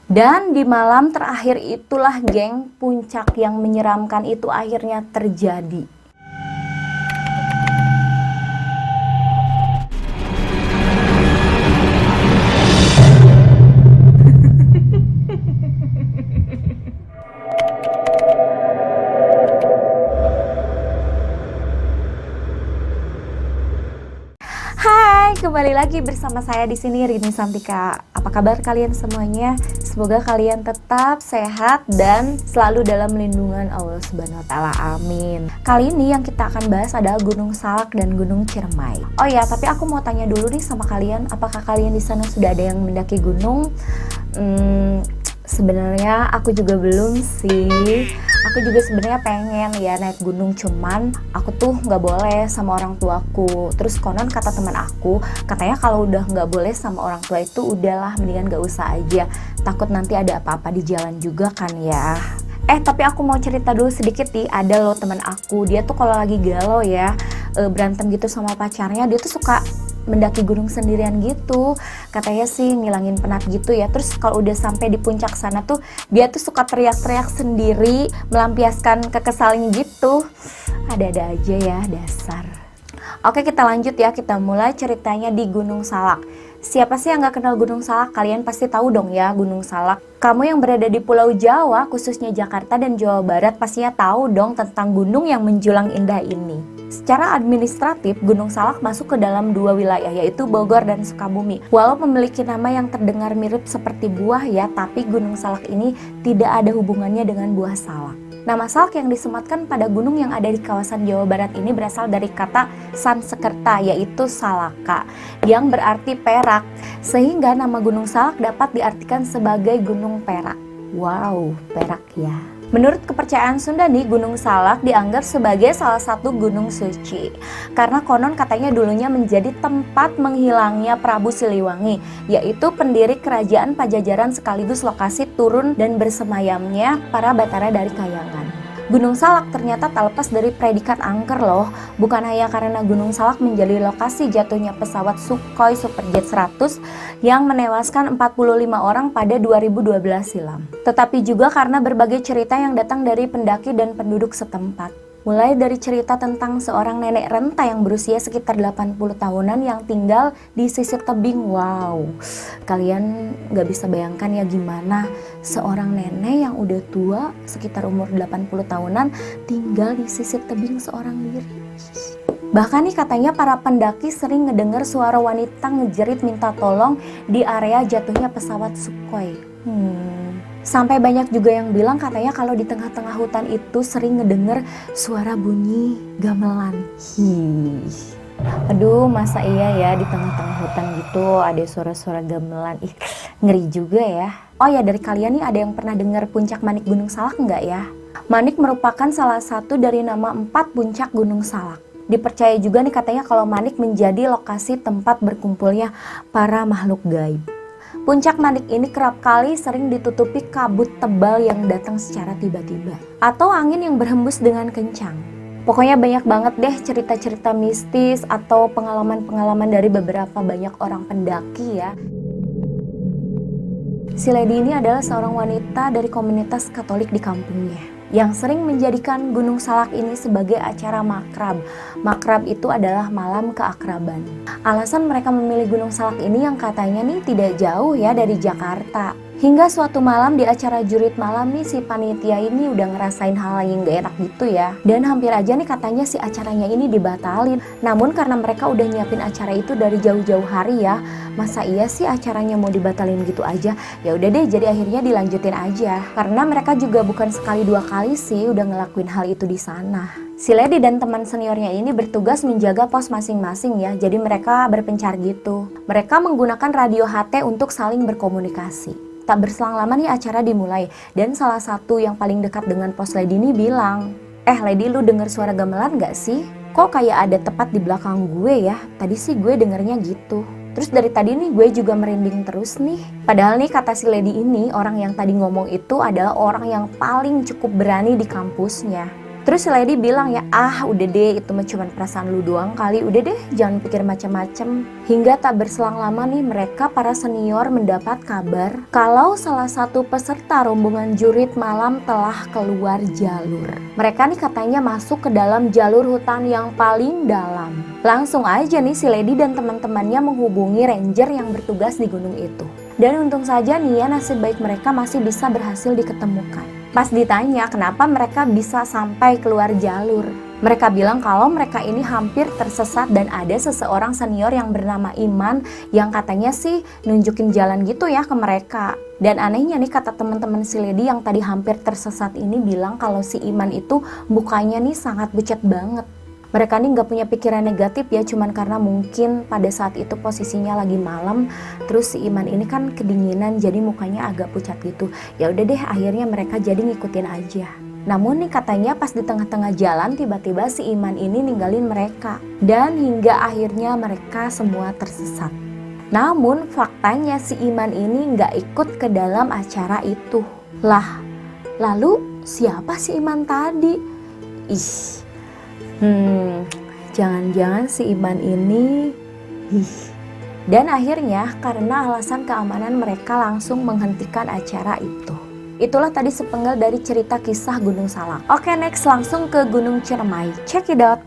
Dan di malam terakhir itulah geng, puncak yang menyeramkan itu akhirnya terjadi. Hai, kembali lagi bersama saya di sini Rini Santika. Apa kabar kalian semuanya? Semoga kalian tetap sehat dan selalu dalam lindungan Allah Subhanahu wa taala. Amin. Kali ini yang kita akan bahas adalah Gunung Salak dan Gunung Ciremai. Oh ya, tapi aku mau tanya dulu nih sama kalian, apakah kalian di sana sudah ada yang mendaki gunung? Sebenarnya aku juga belum sih. Aku juga sebenarnya pengen ya naik gunung, cuman aku tuh nggak boleh sama orang tuaku. Terus konon kata teman aku, katanya kalau udah nggak boleh sama orang tua itu udahlah mendingan nggak usah aja. Takut nanti ada apa-apa di jalan juga kan ya. Tapi aku mau cerita dulu sedikit nih. Ada loh teman aku, dia tuh kalau lagi galau ya, berantem gitu sama pacarnya, dia tuh suka mendaki gunung sendirian gitu. Katanya sih ngilangin penat gitu ya. Terus kalau udah sampai di puncak sana tuh dia tuh suka teriak-teriak sendiri, melampiaskan kekesalannya gitu. Ada-ada aja ya, dasar. Oke, kita lanjut ya. Kita mulai ceritanya di Gunung Salak. Siapa sih yang gak kenal Gunung Salak? Kalian pasti tahu dong ya Gunung Salak. Kamu yang berada di Pulau Jawa, khususnya Jakarta dan Jawa Barat, pastinya tahu dong tentang gunung yang menjulang indah ini. Secara administratif, Gunung Salak masuk ke dalam dua wilayah, yaitu Bogor dan Sukabumi. Walau memiliki nama yang terdengar mirip seperti buah ya, tapi Gunung Salak ini tidak ada hubungannya dengan buah salak. Nama salak yang disematkan pada gunung yang ada di kawasan Jawa Barat ini berasal dari kata Sansekerta, yaitu salaka, yang berarti perak, sehingga nama Gunung Salak dapat diartikan sebagai Gunung Perak. Wow, perak ya. Menurut kepercayaan Sunda nih, Gunung Salak dianggap sebagai salah satu gunung suci. Karena konon katanya dulunya menjadi tempat menghilangnya Prabu Siliwangi, yaitu pendiri kerajaan Pajajaran sekaligus lokasi turun dan bersemayamnya para Batara dari Kayangan. Gunung Salak ternyata tak lepas dari predikat angker loh. Bukan hanya karena Gunung Salak menjadi lokasi jatuhnya pesawat Sukhoi Superjet 100 yang menewaskan 45 orang pada 2012 silam, tetapi juga karena berbagai cerita yang datang dari pendaki dan penduduk setempat. Mulai dari cerita tentang seorang nenek renta yang berusia sekitar 80 tahunan yang tinggal di sisir tebing. Wow, kalian gak bisa bayangkan ya gimana seorang nenek yang udah tua sekitar umur 80 tahunan tinggal di sisir tebing seorang diri. Bahkan nih katanya para pendaki sering ngedengar suara wanita ngejerit minta tolong di area jatuhnya pesawat Sukhoi. Sampai banyak juga yang bilang katanya kalau di tengah-tengah hutan itu sering ngedenger suara bunyi gamelan. Aduh, masa iya ya di tengah-tengah hutan gitu ada suara-suara gamelan. Ngeri juga ya. Oh ya, dari kalian nih ada yang pernah dengar puncak Manik Gunung Salak enggak ya? Manik merupakan salah satu dari nama 4 puncak Gunung Salak. Dipercaya juga nih katanya kalau Manik menjadi lokasi tempat berkumpulnya para makhluk gaib. Puncak Manik ini kerap kali sering ditutupi kabut tebal yang datang secara tiba-tiba, atau angin yang berhembus dengan kencang. Pokoknya banyak banget deh cerita-cerita mistis atau pengalaman-pengalaman dari beberapa banyak orang pendaki ya. Si Lady ini adalah seorang wanita dari komunitas Katolik di kampungnya yang sering menjadikan Gunung Salak ini sebagai acara makrab. Makrab itu adalah malam keakraban. Alasan mereka memilih Gunung Salak ini yang katanya nih tidak jauh ya dari Jakarta. Hingga suatu malam di acara jurit malam nih si panitia ini udah ngerasain hal yang gak enak gitu ya. Dan hampir aja nih katanya si acaranya ini dibatalin. Namun karena mereka udah nyiapin acara itu dari jauh-jauh hari ya, masa iya sih acaranya mau dibatalin gitu aja? Ya udah deh, jadi akhirnya dilanjutin aja. Karena mereka juga bukan sekali dua kali sih udah ngelakuin hal itu di sana. Si Lady dan teman seniornya ini bertugas menjaga pos masing-masing ya. Jadi mereka berpencar gitu. Mereka menggunakan radio HT untuk saling berkomunikasi. Tak berselang lama nih acara dimulai. Dan salah satu yang paling dekat dengan pos Lady ini bilang, Lady, lu denger suara gamelan gak sih? Kok kayak ada tepat di belakang gue ya? Tadi sih gue dengernya gitu. Terus dari tadi nih gue juga merinding terus nih. Padahal nih kata si Lady ini, orang yang tadi ngomong itu adalah orang yang paling cukup berani di kampusnya. Terus si Lady bilang ya, udah deh itu mah cuma perasaan lu doang kali, udah deh jangan pikir macam-macam. Hingga tak berselang lama nih mereka para senior mendapat kabar kalau salah satu peserta rombongan jurit malam telah keluar jalur. Mereka nih katanya masuk ke dalam jalur hutan yang paling dalam. Langsung aja nih si Lady dan teman-temannya menghubungi ranger yang bertugas di gunung itu. Dan untung saja nih ya nasib baik mereka masih bisa berhasil diketemukan. Pas ditanya kenapa mereka bisa sampai keluar jalur, mereka bilang kalau mereka ini hampir tersesat dan ada seseorang senior yang bernama Iman yang katanya sih nunjukin jalan gitu ya ke mereka. Dan anehnya nih kata teman-teman si Lady yang tadi hampir tersesat ini bilang kalau si Iman itu mukanya nih sangat pucat banget. Mereka nih nggak punya pikiran negatif ya, cuman karena mungkin pada saat itu posisinya lagi malam, terus si Iman ini kan kedinginan jadi mukanya agak pucat gitu. Ya udah deh akhirnya mereka jadi ngikutin aja. Namun nih katanya pas di tengah-tengah jalan tiba-tiba si Iman ini ninggalin mereka. Dan hingga akhirnya mereka semua tersesat. Namun faktanya si Iman ini nggak ikut ke dalam acara itu. Lah, lalu siapa si Iman tadi? Jangan-jangan si Iman ini Dan akhirnya karena alasan keamanan mereka langsung menghentikan acara itu. Itulah tadi sepenggal dari cerita kisah Gunung Salak. Oke, next langsung ke Gunung Ciremai. Check it out.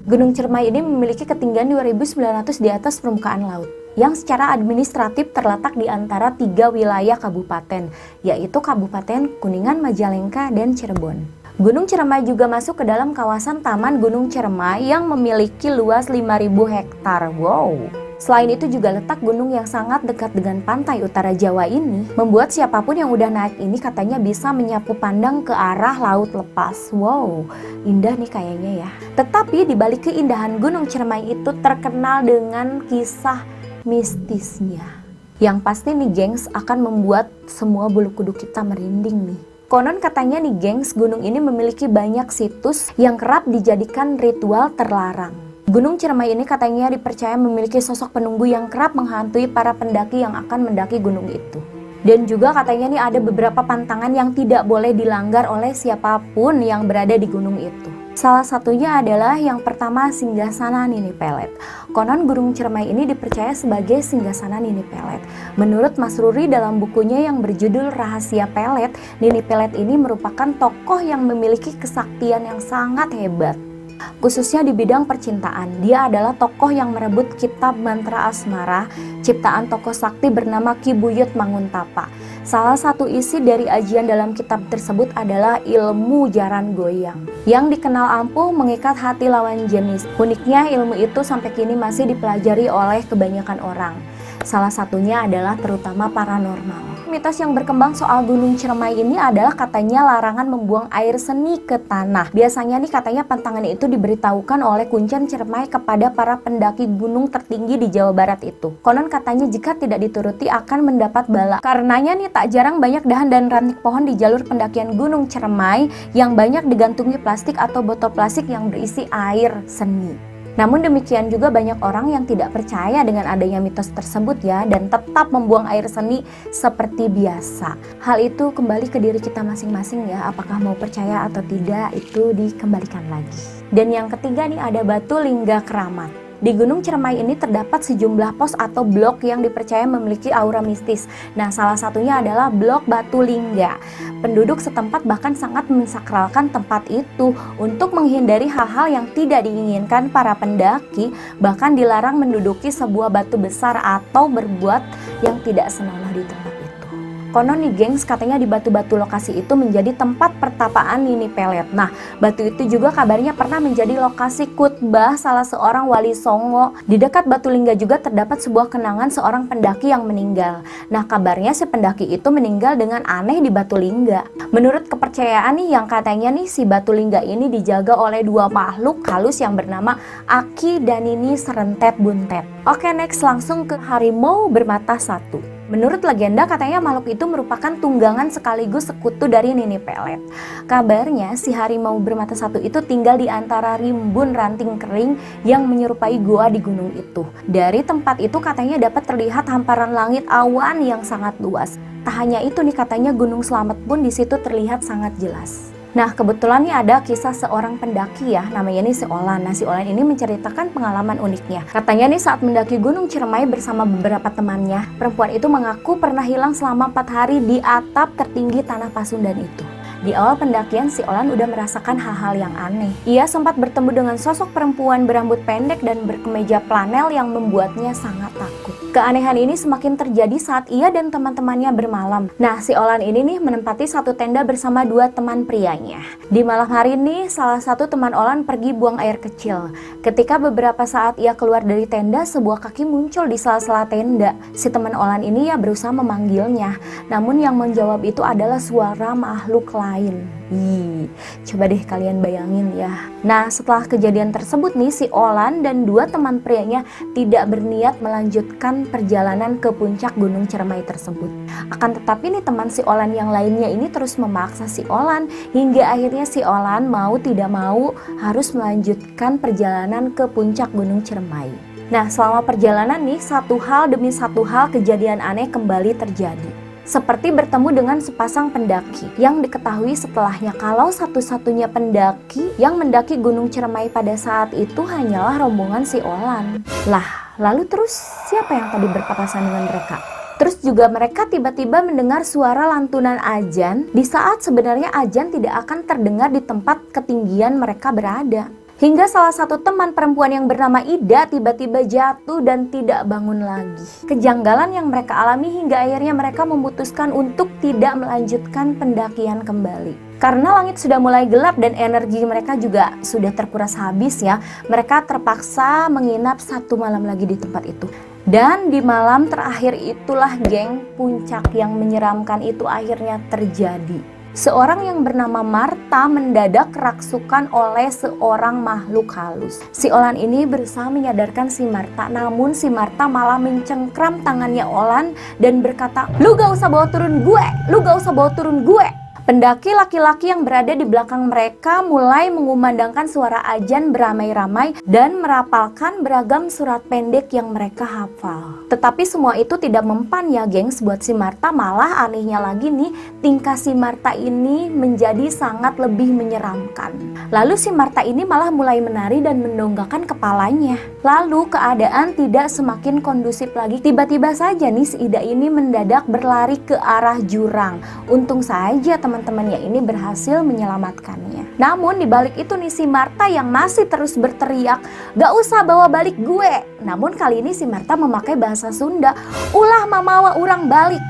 Gunung Ciremai ini memiliki ketinggian 2.900 di atas permukaan laut, yang secara administratif terletak di antara 3 wilayah kabupaten, yaitu Kabupaten Kuningan, Majalengka, dan Cirebon. Gunung Ciremai juga masuk ke dalam kawasan Taman Gunung Ciremai yang memiliki luas 5.000 hektar. Wow! Selain itu juga letak gunung yang sangat dekat dengan pantai utara Jawa ini, membuat siapapun yang udah naik ini katanya bisa menyapu pandang ke arah laut lepas. Wow, indah nih kayaknya ya. Tetapi di balik keindahan Gunung Ciremai itu terkenal dengan kisah mistisnya. Yang pasti nih gengs akan membuat semua bulu kuduk kita merinding nih. Konon katanya nih gengs, gunung ini memiliki banyak situs yang kerap dijadikan ritual terlarang. Gunung Ciremai ini katanya dipercaya memiliki sosok penunggu yang kerap menghantui para pendaki yang akan mendaki gunung itu. Dan juga katanya nih ada beberapa pantangan yang tidak boleh dilanggar oleh siapapun yang berada di gunung itu. Salah satunya adalah yang pertama singgasana Nini Pelet. Konon Gunung Ciremai ini dipercaya sebagai singgasana Nini Pelet. Menurut Mas Ruri dalam bukunya yang berjudul Rahasia Pelet, Nini Pelet ini merupakan tokoh yang memiliki kesaktian yang sangat hebat. Khususnya di bidang percintaan, dia adalah tokoh yang merebut kitab mantra asmara, ciptaan tokoh sakti bernama Ki Buyut Manguntapa. Salah satu isi dari ajian dalam kitab tersebut adalah ilmu jaran goyang, yang dikenal ampuh mengikat hati lawan jenis. Uniknya ilmu itu sampai kini masih dipelajari oleh kebanyakan orang. Salah satunya adalah terutama paranormal. Mitos yang berkembang soal Gunung Ciremai ini adalah katanya larangan membuang air seni ke tanah. Biasanya nih katanya pantangan itu diberitahukan oleh Kuncen Ciremai kepada para pendaki gunung tertinggi di Jawa Barat itu. Konon katanya jika tidak dituruti akan mendapat bala. Karenanya nih tak jarang banyak dahan dan ranting pohon di jalur pendakian Gunung Ciremai yang banyak digantungi plastik atau botol plastik yang berisi air seni. Namun demikian juga banyak orang yang tidak percaya dengan adanya mitos tersebut ya, dan tetap membuang air seni seperti biasa. Hal itu kembali ke diri kita masing-masing ya, apakah mau percaya atau tidak itu dikembalikan lagi. Dan yang ketiga nih ada Batu Lingga Keramat. Di Gunung Ciremai ini terdapat sejumlah pos atau blok yang dipercaya memiliki aura mistis. Nah, salah satunya adalah blok Batu Lingga. Penduduk setempat bahkan sangat mensakralkan tempat itu untuk menghindari hal-hal yang tidak diinginkan para pendaki, bahkan dilarang menduduki sebuah batu besar atau berbuat yang tidak senonoh di tempat itu. Konon nih gengs, katanya di batu-batu lokasi itu menjadi tempat pertapaan Nini Pelet. Nah, batu itu juga kabarnya pernah menjadi lokasi khutbah salah seorang wali Songo. Di dekat Batu Lingga juga terdapat sebuah kenangan seorang pendaki yang meninggal. Nah, kabarnya si pendaki itu meninggal dengan aneh di Batu Lingga. Menurut kepercayaan nih yang katanya nih si Batu Lingga ini dijaga oleh 2 makhluk halus yang bernama Aki dan Nini Serentet Buntet. Oke, next langsung ke harimau bermata 1. Menurut legenda katanya makhluk itu merupakan tunggangan sekaligus sekutu dari Nini Pelet. Kabarnya si harimau bermata 1 itu tinggal di antara rimbun ranting kering yang menyerupai goa di gunung itu. Dari tempat itu katanya dapat terlihat hamparan langit awan yang sangat luas. Tak hanya itu nih katanya Gunung Slamet pun di situ terlihat sangat jelas. Nah, kebetulan nih ada kisah seorang pendaki ya, namanya nih si Olan. Nah, si Olan ini menceritakan pengalaman uniknya. Katanya nih saat mendaki Gunung Ciremai bersama beberapa temannya, perempuan itu mengaku pernah hilang selama 4 hari di atap tertinggi Tanah Pasundan itu. Di awal pendakian, si Olan udah merasakan hal-hal yang aneh. Ia sempat bertemu dengan sosok perempuan berambut pendek dan berkemeja flanel yang membuatnya sangat takut. Keanehan ini semakin terjadi saat ia dan teman-temannya bermalam. Nah, si Olan ini nih menempati satu tenda bersama 2 teman prianya. Di malam hari ini, salah satu teman Olan pergi buang air kecil. Ketika beberapa saat ia keluar dari tenda, sebuah kaki muncul di sela-sela tenda. Si teman Olan ini ya berusaha memanggilnya. Namun yang menjawab itu adalah suara makhluk lain. Coba deh kalian bayangin ya. Nah, setelah kejadian tersebut nih, si Olan dan 2 teman prianya tidak berniat melanjutkan perjalanan ke puncak Gunung Ciremai tersebut. Akan tetapi nih teman si Olan yang lainnya ini terus memaksa si Olan, hingga akhirnya si Olan mau tidak mau harus melanjutkan perjalanan ke puncak Gunung Ciremai. Nah, selama perjalanan nih, satu hal demi satu hal kejadian aneh kembali terjadi. Seperti bertemu dengan sepasang pendaki yang diketahui setelahnya kalau satu-satunya pendaki yang mendaki Gunung Ciremai pada saat itu hanyalah rombongan si Olan. Lah, lalu terus siapa yang tadi berpapasan dengan mereka? Terus juga mereka tiba-tiba mendengar suara lantunan azan di saat sebenarnya azan tidak akan terdengar di tempat ketinggian mereka berada. Hingga salah satu teman perempuan yang bernama Ida tiba-tiba jatuh dan tidak bangun lagi. Kejanggalan yang mereka alami hingga akhirnya mereka memutuskan untuk tidak melanjutkan pendakian kembali. Karena langit sudah mulai gelap dan energi mereka juga sudah terkuras habis ya, mereka terpaksa menginap 1 malam lagi di tempat itu. Dan di malam terakhir itulah geng, puncak yang menyeramkan itu akhirnya terjadi. Seorang yang bernama Marta mendadak kerasukan oleh seorang makhluk halus. Si Olan ini berusaha menyadarkan si Marta, namun si Marta malah mencengkram tangannya Olan dan berkata, "Lu gak usah bawa turun gue, lu gak usah bawa turun gue." Pendaki laki-laki yang berada di belakang mereka mulai mengumandangkan suara azan beramai-ramai dan merapalkan beragam surat pendek yang mereka hafal. Tetapi semua itu tidak mempan ya gengs buat si Marta, malah anehnya lagi nih tingkah si Marta ini menjadi sangat lebih menyeramkan. Lalu si Marta ini malah mulai menari dan mendongakkan kepalanya. Lalu keadaan tidak semakin kondusif lagi. Tiba-tiba saja nih si Ida ini mendadak berlari ke arah jurang. Untung saja teman-temannya ini berhasil menyelamatkannya. Namun dibalik itu nih si Marta yang masih terus berteriak, "Gak usah bawa balik gue." Namun kali ini si Marta memakai bahasa Sunda, "Ulah mamawa urang balik."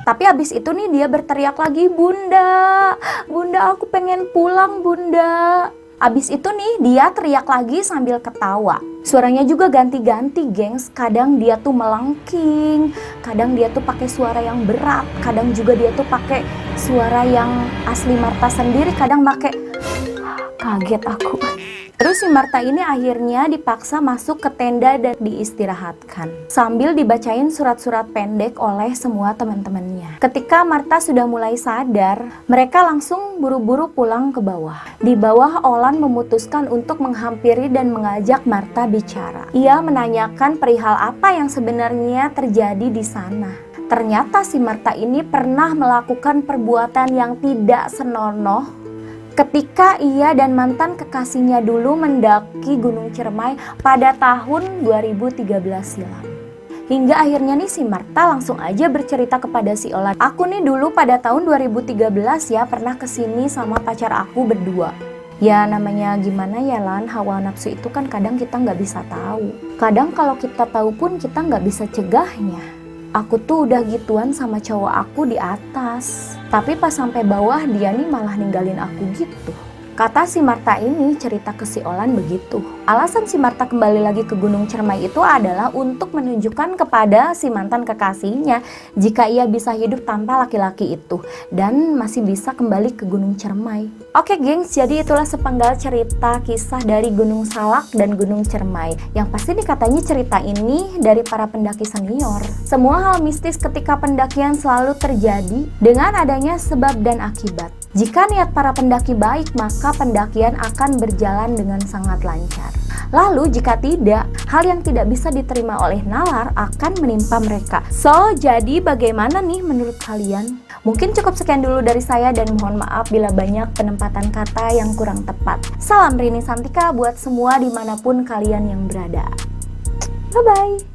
Tapi habis itu nih dia berteriak lagi, "Bunda, Bunda aku pengen pulang Bunda." Abis itu nih dia teriak lagi sambil ketawa. Suaranya juga ganti-ganti gengs. Kadang dia tuh melengking, kadang dia tuh pakai suara yang berat, kadang juga dia tuh pakai suara yang asli Marta sendiri, kadang pakai kaget aku. Terus si Marta ini akhirnya dipaksa masuk ke tenda dan diistirahatkan sambil dibacain surat-surat pendek oleh semua teman-temannya. Ketika Marta sudah mulai sadar, mereka langsung buru-buru pulang ke bawah. Di bawah Olan memutuskan untuk menghampiri dan mengajak Marta bicara. Ia menanyakan perihal apa yang sebenarnya terjadi di sana. Ternyata si Marta ini pernah melakukan perbuatan yang tidak senonoh ketika ia dan mantan kekasihnya dulu mendaki Gunung Ciremai pada tahun 2013 silam. Hingga akhirnya nih si Marta langsung aja bercerita kepada si Olan, "Aku nih dulu pada tahun 2013 ya pernah kesini sama pacar aku berdua." Ya namanya gimana ya Lan, hawa nafsu itu kan kadang kita nggak bisa tahu. Kadang kalau kita tahu pun kita nggak bisa cegahnya. Aku tuh udah gituan sama cowok aku di atas, tapi pas sampai bawah dia nih malah ninggalin aku gitu. Kata si Marta ini cerita ke si Olan begitu. Alasan si Marta kembali lagi ke Gunung Ciremai itu adalah untuk menunjukkan kepada si mantan kekasihnya jika ia bisa hidup tanpa laki-laki itu dan masih bisa kembali ke Gunung Ciremai. Oke gengs, jadi itulah sepenggal cerita kisah dari Gunung Salak dan Gunung Ciremai. Yang pasti nih katanya cerita ini dari para pendaki senior. Semua hal mistis ketika pendakian selalu terjadi dengan adanya sebab dan akibat. Jika niat para pendaki baik, maka pendakian akan berjalan dengan sangat lancar. Lalu jika tidak, hal yang tidak bisa diterima oleh nalar akan menimpa mereka. So, jadi bagaimana nih menurut kalian? Mungkin cukup sekian dulu dari saya dan mohon maaf bila banyak penempatan kata yang kurang tepat. Salam Rini Santika buat semua dimanapun kalian yang berada. Bye-bye.